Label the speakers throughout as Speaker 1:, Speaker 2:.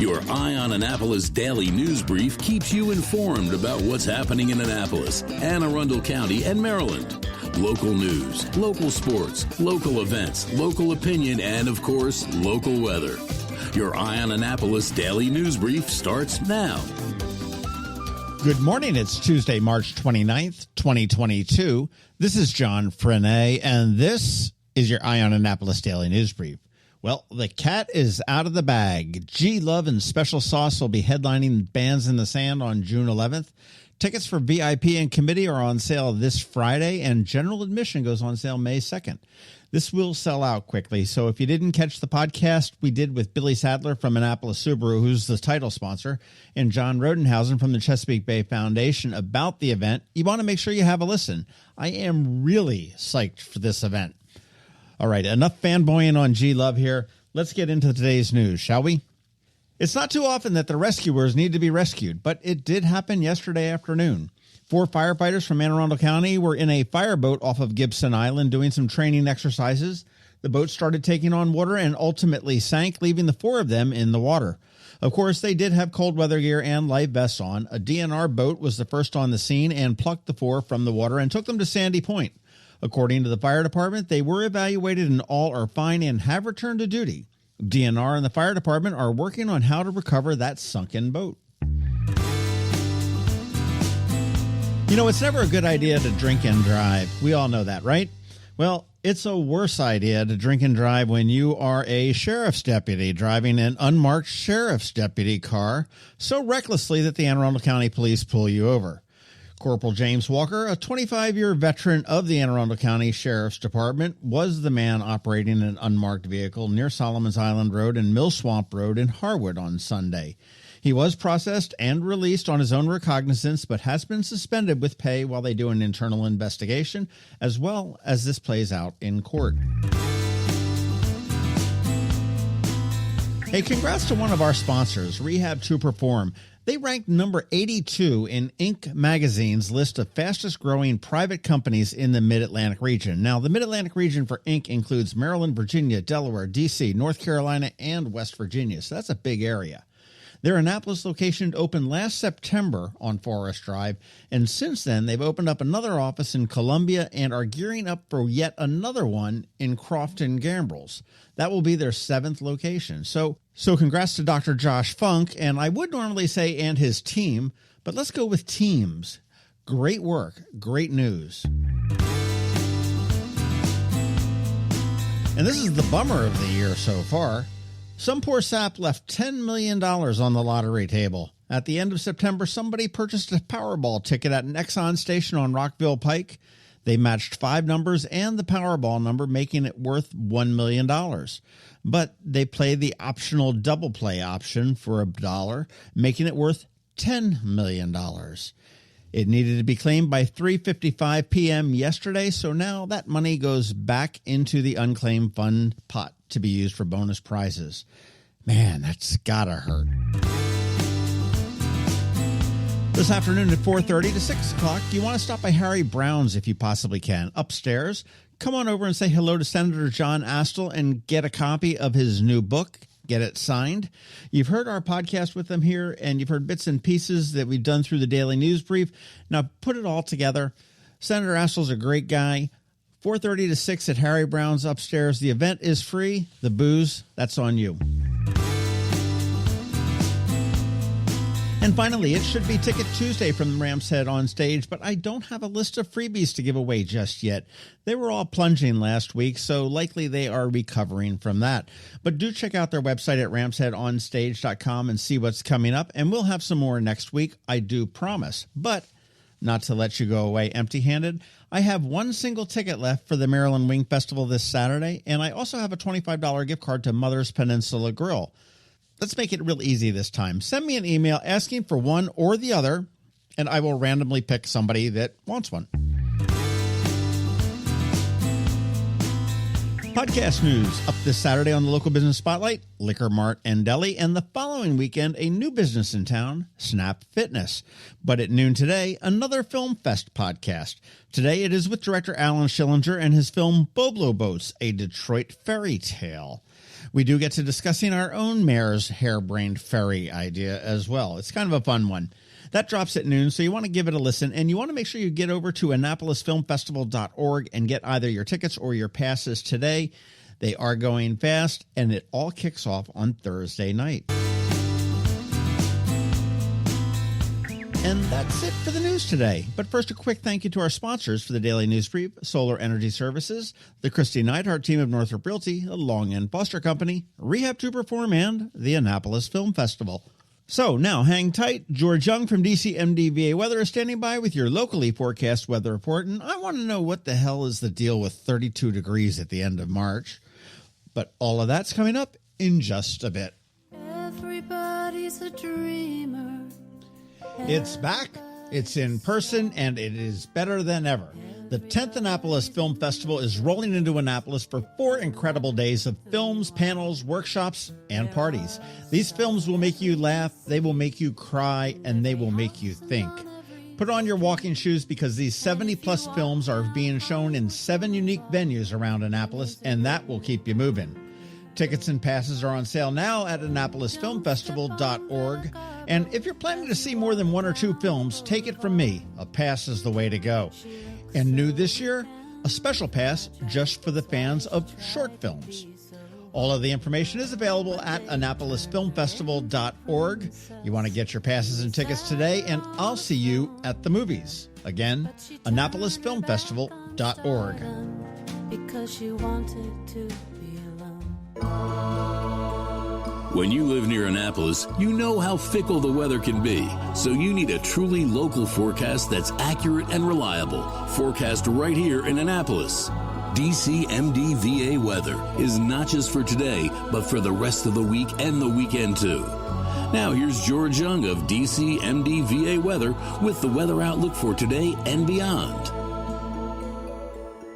Speaker 1: Your Eye on Annapolis daily news brief keeps you informed about what's happening in Annapolis, Anne Arundel County, and Maryland. Local news, local sports, local events, local opinion, and, of course, local weather. Your Eye on Annapolis daily news brief starts now.
Speaker 2: Good morning. It's Tuesday, March 29th, 2022. This is John Frenaye, and this is your Eye on Annapolis daily news brief. Well, the cat is out of the bag. G Love and Special Sauce will be headlining Bands in the Sand on June 11th. Tickets for VIP and committee are on sale this Friday, and general admission goes on sale May 2nd. This will sell out quickly, so if you didn't catch the podcast we did with Billy Sadler from Annapolis Subaru, who's the title sponsor, and John Rodenhausen from the Chesapeake Bay Foundation about the event, you want to make sure you have a listen. I am really psyched for this event. All right, enough fanboying on G Love here. Let's get into today's news, shall we? It's not too often that the rescuers need to be rescued, but it did happen yesterday afternoon. 4 firefighters from Anne Arundel County were in a fireboat off of Gibson Island doing some training exercises. The boat started taking on water and ultimately sank, leaving the 4 of them in the water. Of course, they did have cold weather gear and life vests on. A DNR boat was the first on the scene and plucked the 4 from the water and took them to Sandy Point. According to the fire department, they were evaluated and all are fine and have returned to duty. DNR and the fire department are working on how to recover that sunken boat. You know, it's never a good idea to drink and drive. We all know that, right? Well, it's a worse idea to drink and drive when you are a sheriff's deputy driving an unmarked sheriff's deputy car so recklessly that the Anne Arundel County Police pull you over. Corporal James Walker, a 25-year veteran of the Anne Arundel County Sheriff's Department, was the man operating an unmarked vehicle near Solomon's Island Road and Mill Swamp Road in Harwood on Sunday. He was processed and released on his own recognizance, but has been suspended with pay while they do an internal investigation, as well as this plays out in court. Hey, congrats to one of our sponsors, Rehab to Perform. They ranked number 82 in Inc. magazine's list of fastest-growing private companies in the Mid-Atlantic region. Now, the Mid-Atlantic region for Inc. includes Maryland, Virginia, Delaware, D.C., North Carolina, and West Virginia, so that's a big area. Their Annapolis location opened last September on Forest Drive, and since then they've opened up another office in Columbia and are gearing up for yet another one in Crofton Gambrels. That will be their 7th location. So congrats to Dr. Josh Funk, and I would normally say and his team, but let's go with teams. Great work, great news. And this is the bummer of the year so far. Some poor sap left $10 million on the lottery table. At the end of September, somebody purchased a Powerball ticket at an Exxon station on Rockville Pike. They matched 5 numbers and the Powerball number, making it worth $1 million. But they played the optional double play option for $1, making it worth $10 million. It needed to be claimed by 3:55 p.m. yesterday, so now that money goes back into the unclaimed fund pot to be used for bonus prizes. Man, that's gotta hurt. This afternoon at 4:30 to 6 o'clock, you want to stop by Harry Browne's if you possibly can. Upstairs, come on over and say hello to Senator John Astle and get a copy of his new book. Get it signed. You've heard our podcast with them here, and you've heard bits and pieces that we've done through the daily news brief. Now put it all together. Senator Astle's a great guy. 4:30 to 6 at Harry Browne's upstairs. The event is free. The booze, that's on you. And finally, it should be Ticket Tuesday from the Ram's Head on stage, but I don't have a list of freebies to give away just yet. They were all plunging last week, so likely they are recovering from that. But do check out their website at ramsheadonstage.com and see what's coming up, and we'll have some more next week, I do promise. But not to let you go away empty-handed, I have one single ticket left for the Maryland Wing Festival this Saturday, and I also have a $25 gift card to Mother's Peninsula Grill. Let's make it real easy this time. Send me an email asking for one or the other, and I will randomly pick somebody that wants one. Podcast news up this Saturday on the Local Business Spotlight, Liquor Mart and Deli, and the following weekend, a new business in town, Snap Fitness. But at noon today, another Film Fest podcast. Today it is with director Alan Schillinger and his film Boblo Boats, a Detroit fairy tale. We do get to discussing our own mayor's harebrained ferry idea as well. It's kind of a fun one. That drops at noon, so you want to give it a listen, and you want to make sure you get over to AnnapolisFilmFestival.org and get either your tickets or your passes today. They are going fast, and it all kicks off on Thursday night. And that's it for the news today. But first, a quick thank you to our sponsors for the Daily News Brief: Solar Energy Services, the Kristi Neidhardt Team of Northrop Realty, a Long End Foster Company, Rehab to Perform, and the Annapolis Film Festival. So now hang tight. George Young from DCMDVA Weather is standing by with your locally forecast weather report. And I want to know what the hell is the deal with 32 degrees at the end of March. But all of that's coming up in just a bit.
Speaker 3: Everybody's a dreamer.
Speaker 2: It's back. It's in person, and it is better than ever. The 10th Annapolis Film Festival is rolling into Annapolis for 4 incredible days of films, panels, workshops, and parties. These films will make you laugh, they will make you cry, and they will make you think. Put on your walking shoes because these 70-plus films are being shown in 7 unique venues around Annapolis, and that will keep you moving. Tickets and passes are on sale now at AnnapolisFilmFestival.org. And if you're planning to see more than 1 or 2 films, take it from me, a pass is the way to go. And new this year, a special pass just for the fans of short films. All of the information is available at AnnapolisFilmFestival.org. You want to get your passes and tickets today, and I'll see you at the movies. Again, AnnapolisFilmFestival.org.
Speaker 3: Because you wanted to be alone.
Speaker 1: When you live near Annapolis, you know how fickle the weather can be. So you need a truly local forecast that's accurate and reliable. Forecast right here in Annapolis. DCMDVA Weather is not just for today, but for the rest of the week and the weekend too. Now here's George Young of DCMDVA Weather with the weather outlook for today and beyond.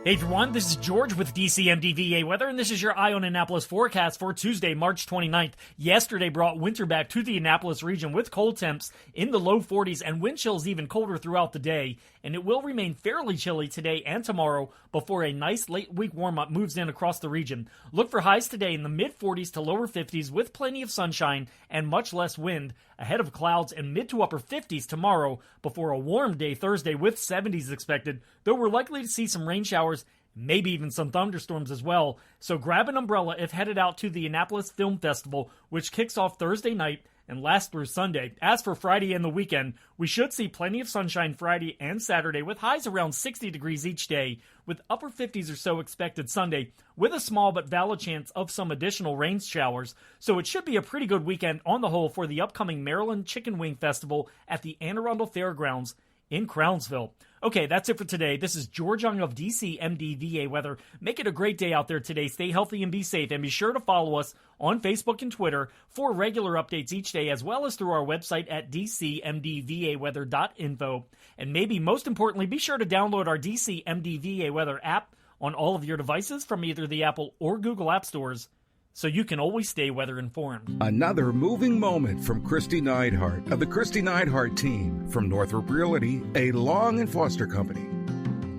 Speaker 4: Hey everyone, this is George with DCMDVA Weather, and this is your Eye on Annapolis forecast for Tuesday, March 29th. Yesterday brought winter back to the Annapolis region with cold temps in the low 40s and wind chills even colder throughout the day. And it will remain fairly chilly today and tomorrow before a nice late week warm-up moves in across the region. Look for highs today in the mid-40s to lower 50s with plenty of sunshine and much less wind, ahead of clouds and mid to upper 50s tomorrow before a warm day Thursday with 70s expected, though we're likely to see some rain showers, maybe even some thunderstorms as well. So grab an umbrella if headed out to the Annapolis Film Festival, which kicks off Thursday night and lasts through Sunday. As for Friday and the weekend, we should see plenty of sunshine Friday and Saturday with highs around 60 degrees each day, with upper 50s or so expected Sunday, with a small but valid chance of some additional rain showers. So it should be a pretty good weekend on the whole for the upcoming Maryland Chicken Wing Festival at the Anne Arundel Fairgrounds in Crownsville. Okay, that's it for today. This is George Young of DCMDVA Weather. Make it a great day out there today. Stay healthy and be safe. And be sure to follow us on Facebook and Twitter for regular updates each day, as well as through our website at dcmdvaweather.info. And maybe most importantly, be sure to download our DCMDVA Weather app on all of your devices from either the Apple or Google App Stores, so you can always stay weather informed.
Speaker 5: Another moving moment from Kristi Neidhardt of the Kristi Neidhardt Team from Northrop Realty, a Long and Foster Company.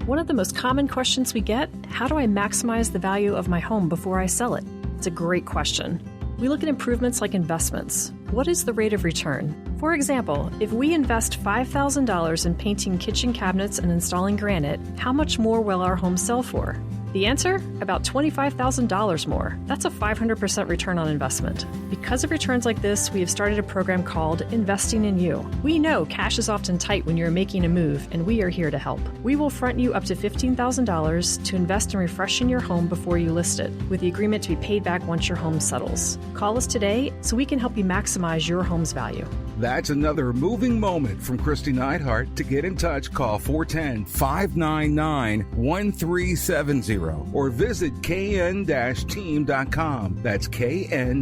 Speaker 6: One of the most common questions we get, how do I maximize the value of my home before I sell it? It's a great question. We look at improvements like investments. What is the rate of return? For example, if we invest $5,000 in painting kitchen cabinets and installing granite, how much more will our home sell for? The answer? About $25,000 more. That's a 500% return on investment. Because of returns like this, we have started a program called Investing in You. We know cash is often tight when you're making a move, and we are here to help. We will front you up to $15,000 to invest in refreshing your home before you list it, with the agreement to be paid back once your home settles. Call us today so we can help you maximize your home's value.
Speaker 5: That's another moving moment from Kristi Neidhardt. To get in touch, call 410-599-1370 or visit kn-team.com. That's kn-team.com.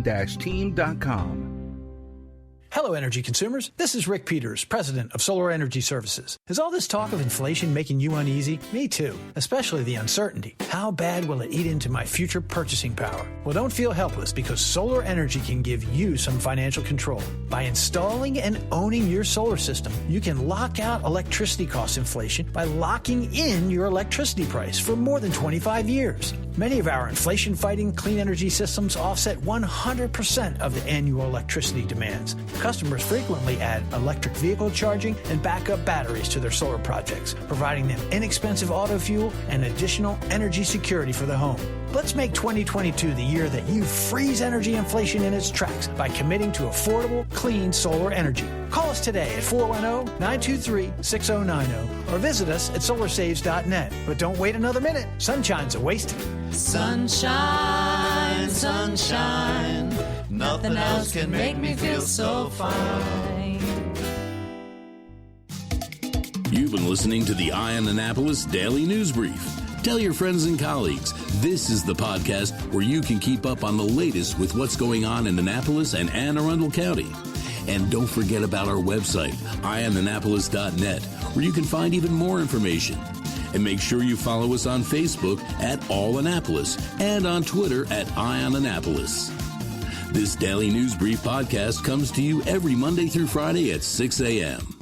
Speaker 7: Hello, energy consumers. This is Rick Peters, president of Solar Energy Services. Is all this talk of inflation making you uneasy? Me too, especially the uncertainty. How bad will it eat into my future purchasing power? Well, don't feel helpless because solar energy can give you some financial control. By installing and owning your solar system, you can lock out electricity cost inflation by locking in your electricity price for more than 25 years. Many of our inflation-fighting clean energy systems offset 100% of the annual electricity demands. Customers frequently add electric vehicle charging and backup batteries to their solar projects, providing them inexpensive auto fuel and additional energy security for the home. Let's make 2022 the year that you freeze energy inflation in its tracks by committing to affordable, clean solar energy. Call us today at 410-923-6090 or visit us at solarsaves.net. But don't wait another minute. Sunshine's a wasted.
Speaker 3: Sunshine, sunshine, nothing else can make me feel so fine.
Speaker 1: You've been listening to the Eye on Annapolis Daily News Brief. Tell your friends and colleagues, this is the podcast where you can keep up on the latest with what's going on in Annapolis and Anne Arundel County. And don't forget about our website, eyeonannapolis.net, where you can find even more information. And make sure you follow us on Facebook at All Annapolis and on Twitter at Eye on Annapolis. This Daily News Brief podcast comes to you every Monday through Friday at 6 a.m.